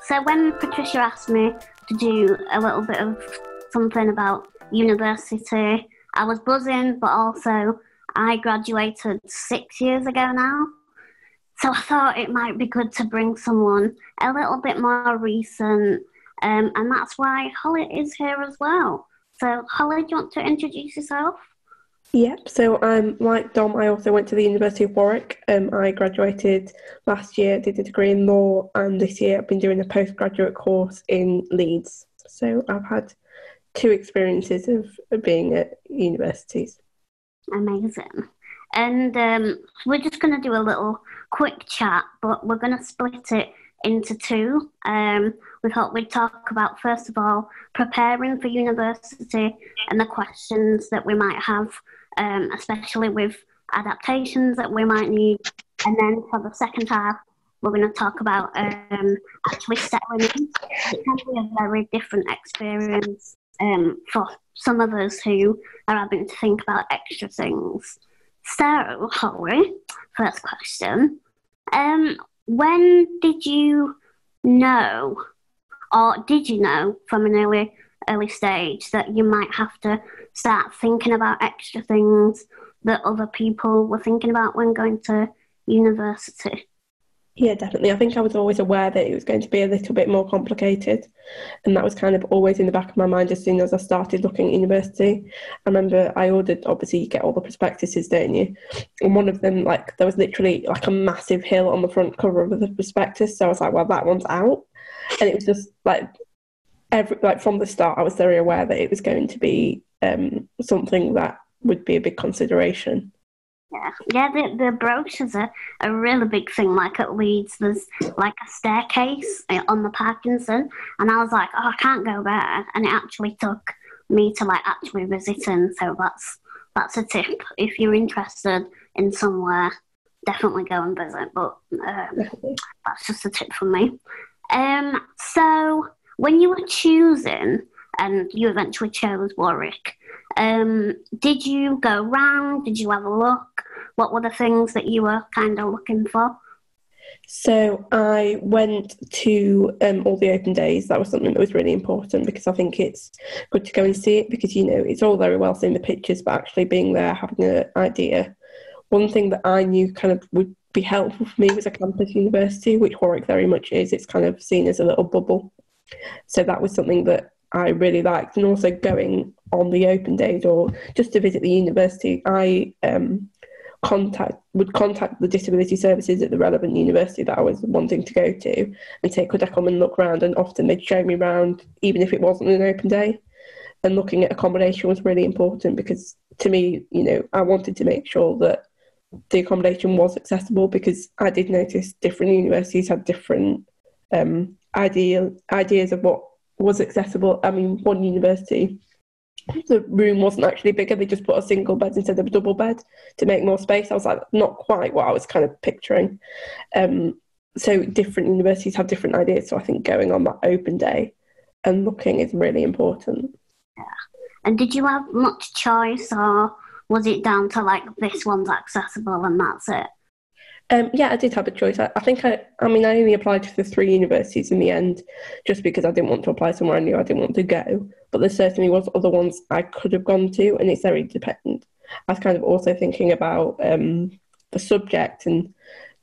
So when Patricia asked me to do a little bit of something about university, I was buzzing, but also I graduated 6 years ago now. So I thought it might be good to bring someone a little bit more recent, and that's why Holly is here as well. So Holly, do you want to introduce yourself? Yep, so like Dom, I also went to the University of Warwick. I graduated last year, did a degree in law, and this year I've been doing a postgraduate course in Leeds. So I've had 2 experiences of being at universities. Amazing. And we're just going to do a little quick chat, but we're going to split it into 2. We thought we'd talk about, first of all, preparing for university and the questions that we might have, especially with adaptations that we might need. And then for the second half, we're going to talk about actually settling in. It can be a very different experience for some of us who are having to think about extra things. So, Holly, first question. When did you know, or did you know from an early stage that you might have to start thinking about extra things that other people were thinking about when going to university? Yeah, definitely. I think I was always aware that it was going to be a little bit more complicated, and that was kind of always in the back of my mind as soon as I started looking at university. I remember I ordered, obviously you get all the prospectuses, don't you? And one of them, like, there was literally like a massive hill on the front cover of the prospectus, so I was like, well, that one's out. And it was just like from the start I was very aware that it was going to be something that would be a big consideration. Yeah, the brochures are a really big thing. Like at Leeds, there's like a staircase on the Parkinson, and I was like, oh, I can't go there. And it actually took me to like actually visiting. So that's a tip. If you're interested in somewhere, definitely go and visit. But that's just a tip from me. So when you were choosing, and you eventually chose Warwick, did you go round? Did you have a look? What were the things that you were kind of looking for? So I went to all the open days. That was something that was really important because I think it's good to go and see it because, you know, it's all very well seeing the pictures, but actually being there, having an idea. One thing that I knew kind of would be helpful for me was a campus university, which Warwick very much is. It's kind of seen as a little bubble. So that was something that I really liked. And also going on the open days or just to visit the university, I would contact the disability services at the relevant university that I was wanting to go to and say, could I come and look around? And often they'd show me around, even if it wasn't an open day. And looking at accommodation was really important because to me, you know, I wanted to make sure that the accommodation was accessible because I did notice different universities had different ideas of what was accessible. I mean, one university, the room wasn't actually bigger. They just put a single bed instead of a double bed to make more space. I was like, not quite what I was kind of picturing. So different universities have different ideas. So I think going on that open day and looking is really important. Yeah. And did you have much choice, or was it down to like this one's accessible and that's it? Yeah, I did have a choice. I think I only applied to the 3 universities in the end, just because I didn't want to apply somewhere I knew I didn't want to go. But there certainly was other ones I could have gone to, and it's very dependent. I was kind of also thinking about the subject and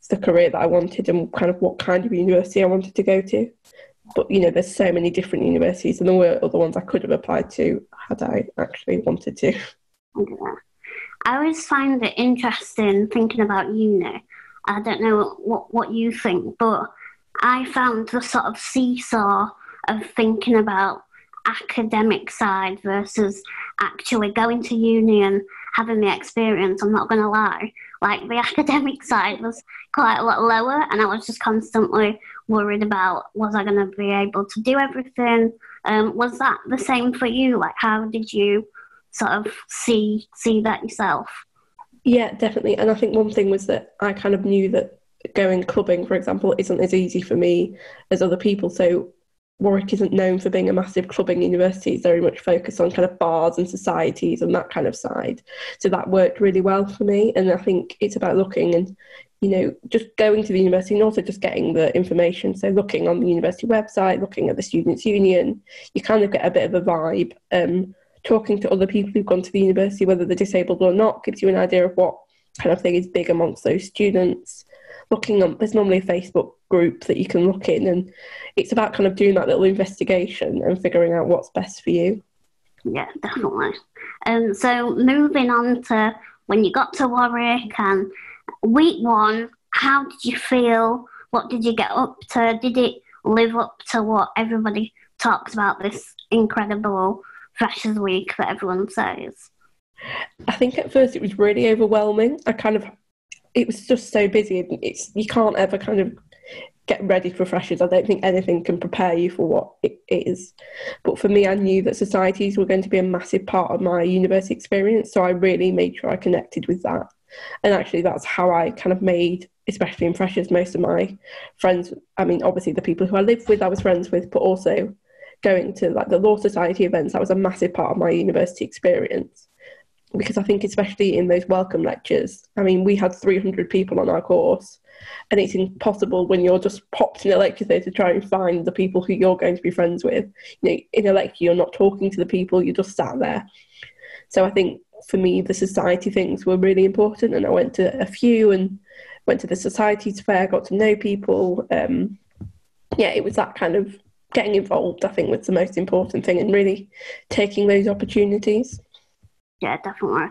the career that I wanted, and kind of what kind of university I wanted to go to. But you know, there's so many different universities, and there were other ones I could have applied to had I actually wanted to. Yeah. I always find it interesting thinking about uni. I don't know what you think, but I found the sort of seesaw of thinking about academic side versus actually going to uni and having the experience. I'm not going to lie. Like the academic side was quite a lot lower, and I was just constantly worried about, was I going to be able to do everything? Was that the same for you? Like, how did you sort of see that yourself? Yeah, definitely. And I think one thing was that I kind of knew that going clubbing, for example, isn't as easy for me as other people. So Warwick isn't known for being a massive clubbing university. It's very much focused on kind of bars and societies and that kind of side. So that worked really well for me. And I think it's about looking and just going to the university and also just getting the information. So looking on the university website, looking at the Students' Union, you kind of get a bit of a vibe. Talking to other people who've gone to the university, whether they're disabled or not, gives you an idea of what kind of thing is big amongst those students. There's normally a Facebook group that you can look in, and it's about kind of doing that little investigation and figuring out what's best for you. Yeah, definitely. So moving on to when you got to Warwick and week 1, how did you feel? What did you get up to? Did it live up to what everybody talks about, this incredible Freshers Week that everyone says? I think at first it was really overwhelming. It was just so busy. You can't ever kind of get ready for freshers. I don't think anything can prepare you for what it is. But for me, I knew that societies were going to be a massive part of my university experience, so I really made sure I connected with that. And actually that's how I kind of made, especially in freshers, most of my friends. I mean, obviously the people who I lived with I was friends with, but also going to like the Law Society events, that was a massive part of my university experience. Because I think especially in those welcome lectures, I mean, we had 300 people on our course, and it's impossible when you're just popped in a lecture theatre to try and find the people who you're going to be friends with. In a lecture, you're not talking to the people, you're just sat there. So I think for me, the society things were really important, and I went to a few and went to the societies fair, got to know people. It was that kind of getting involved, I think, was the most important thing, and really taking those opportunities. Yeah, definitely.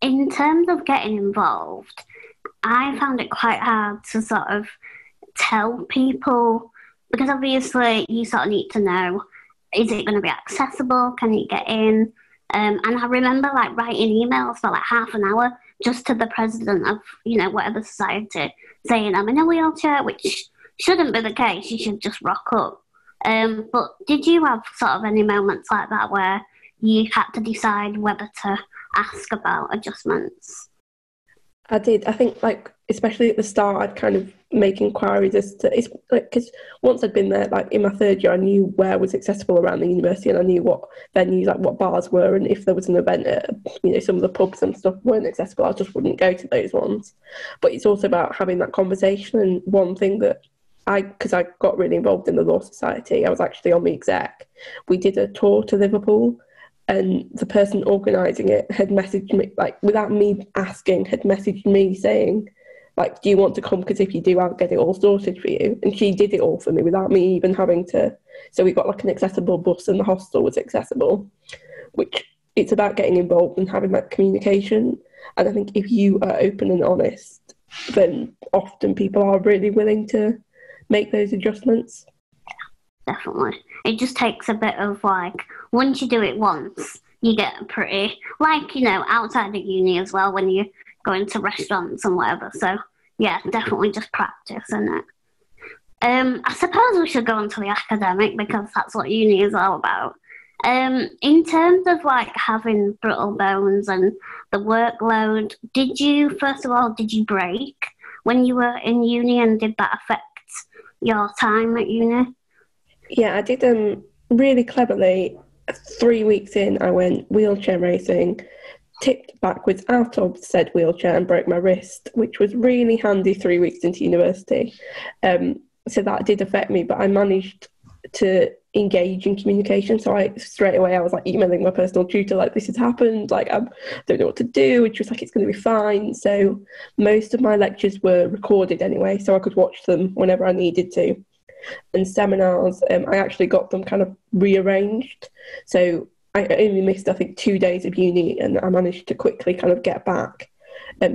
In terms of getting involved, I found it quite hard to sort of tell people, because obviously you sort of need to know, is it going to be accessible? Can you get in? And I remember like writing emails for like half an hour just to the president of, whatever society, saying I'm in a wheelchair, which shouldn't be the case. You should just rock up. But did you have sort of any moments like that where you had to decide whether to ask about adjustments? I did. I think, like, especially at the start, I'd kind of make inquiries as to, it's like, because once I'd been there, like in my third year, I knew where was accessible around the university, and I knew what venues, like what bars were, and if there was an event at, some of the pubs and stuff weren't accessible, I just wouldn't go to those ones. But it's also about having that conversation. And one thing that because I got really involved in the Law Society, I was actually on the exec. We did a tour to Liverpool, and the person organising it had messaged me, like without me asking, had messaged me saying, like, do you want to come? Because if you do, I'll get it all sorted for you. And she did it all for me without me even having to. So we got like an accessible bus, and the hostel was accessible, which it's about getting involved and having that communication. And I think if you are open and honest, then often people are really willing to make those adjustments. Definitely. It just takes a bit of like, once you do it once, you get pretty, like, outside of uni as well, when you go into restaurants and whatever. So, yeah, definitely just practice, isn't it? I suppose we should go on to the academic, because that's what uni is all about. In terms of like having brittle bones and the workload, first of all, did you break when you were in uni, and did that affect your time at uni? Yeah, I did really cleverly. 3 weeks in, I went wheelchair racing, tipped backwards out of said wheelchair and broke my wrist, which was really handy 3 weeks into university. So that did affect me, but I managed to engage in communication. So straight away I was like emailing my personal tutor, like, this has happened, like I don't know what to do, which was like, it's going to be fine. So most of my lectures were recorded anyway, so I could watch them whenever I needed to. And seminars, I actually got them kind of rearranged. So I only missed, I think, 2 days of uni, and I managed to quickly kind of get back.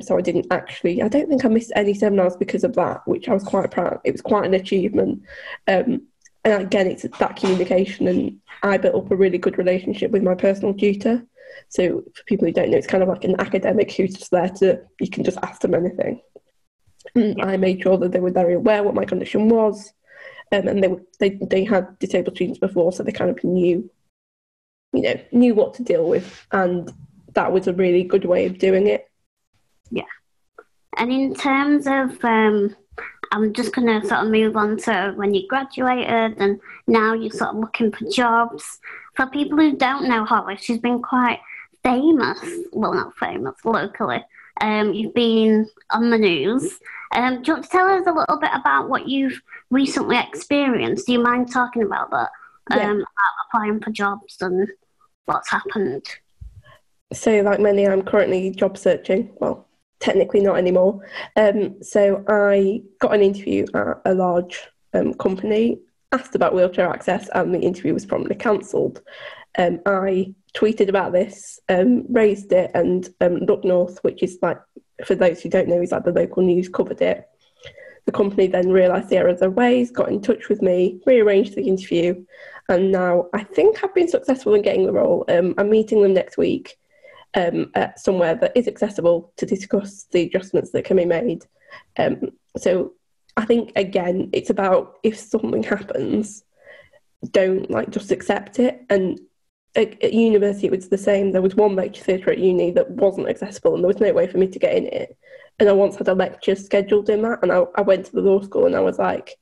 So I don't think I missed any seminars because of that, which I was quite proud. It was quite an achievement. And again, it's that communication, and I built up a really good relationship with my personal tutor. So for people who don't know, it's kind of like an academic who's just there you can just ask them anything. I made sure that they were very aware what my condition was. And they had disabled students before, so they kind of knew what to deal with, and that was a really good way of doing it. Yeah. And in terms of, I'm just going to sort of move on to when you graduated, and now you're sort of looking for jobs. For people who don't know Holly, she's been quite famous, well, not famous, locally, You've been on the news. Do you want to tell us a little bit about what you've recently experienced? Do you mind talking about that? About applying for jobs and what's happened? So, like many, I'm currently job searching. Well, technically not anymore. So I got an interview at a large company, asked about wheelchair access, and the interview was promptly cancelled. I tweeted about this, raised it, and Look North, which is like, for those who don't know, is like the local news, covered it. The company then realised the error of their ways, got in touch with me, rearranged the interview, and now I think I've been successful in getting the role. I'm meeting them next week at somewhere that is accessible to discuss the adjustments that can be made. So I think, again, it's about, if something happens, don't just accept it. And at university, it was the same. There was one lecture theatre at uni that wasn't accessible, and there was no way for me to get in it. And I once had a lecture scheduled in that, and I went to the law school and I was like,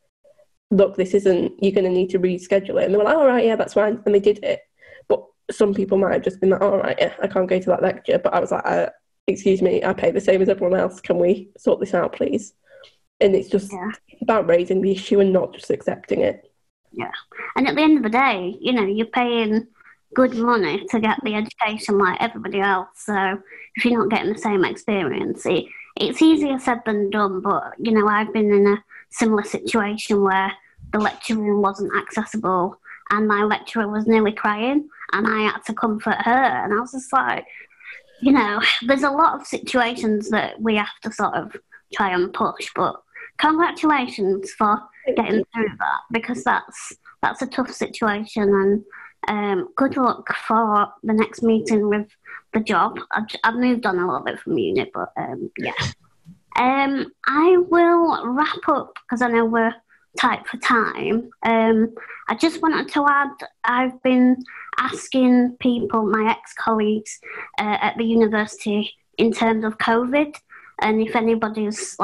look, this isn't, you're going to need to reschedule it. And they were like, all right, yeah, that's fine. And they did it. But some people might have just been like, all right, yeah, I can't go to that lecture. But I was like, excuse me, I pay the same as everyone else. Can we sort this out, please? And it's just about raising the issue and not just accepting it. Yeah. And at the end of the day, you're paying good money to get the education like everybody else. So if you're not getting the same experience, it's easier said than done. But, I've been in a similar situation where the lecture room wasn't accessible and my lecturer was nearly crying and I had to comfort her. And I was just like, there's a lot of situations that we have to sort of try and push. But congratulations for getting through that, because that's a tough situation. And good luck for the next meeting with the job. I've moved on a little bit from uni, but yeah. I will wrap up because I know we're tight for time. I just wanted to add, I've been asking people, my ex-colleagues at the university, in terms of COVID, and if anybody's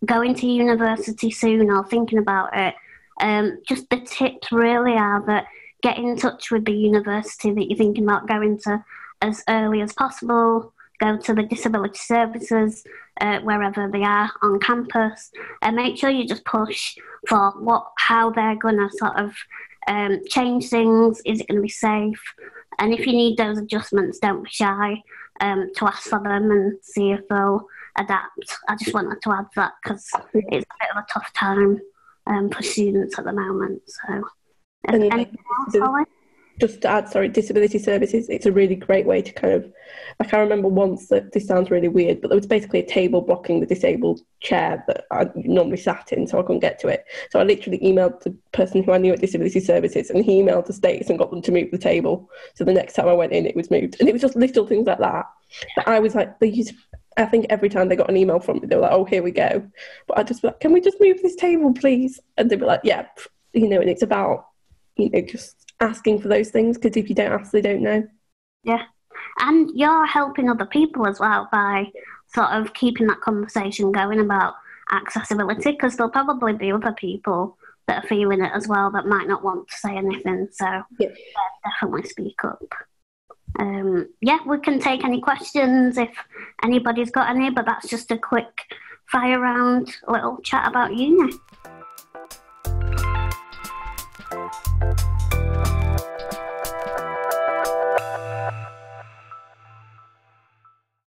going to university soon or thinking about it, just the tips really are that get in touch with the university that you're thinking about going to as early as possible. Go to the disability services wherever they are on campus, and make sure you just push for how they're going to sort of change things. Is it going to be safe? And if you need those adjustments, don't be shy to ask for them and see if they'll adapt. I just wanted to add that because it's a bit of a tough time for students at the moment. So, anything else, Holly? Just to add, disability services, it's a really great way to kind of, I remember once, that this sounds really weird, but there was basically a table blocking the disabled chair that I normally sat in, so I couldn't get to it. So I literally emailed the person who I knew at disability services, and he emailed the States and got them to move the table. So the next time I went in, it was moved. And it was just little things like that. But I was like, I think every time they got an email from me, they were like, oh, here we go. But I just was like, can we just move this table, please? And they were like, yeah, and it's about, just asking for those things, because if you don't ask, they don't know. Yeah. And you're helping other people as well by sort of keeping that conversation going about accessibility, because there'll probably be other people that are feeling it as well that might not want to say anything. So definitely speak up. We can take any questions if anybody's got any, but that's just a quick fire round little chat about uni.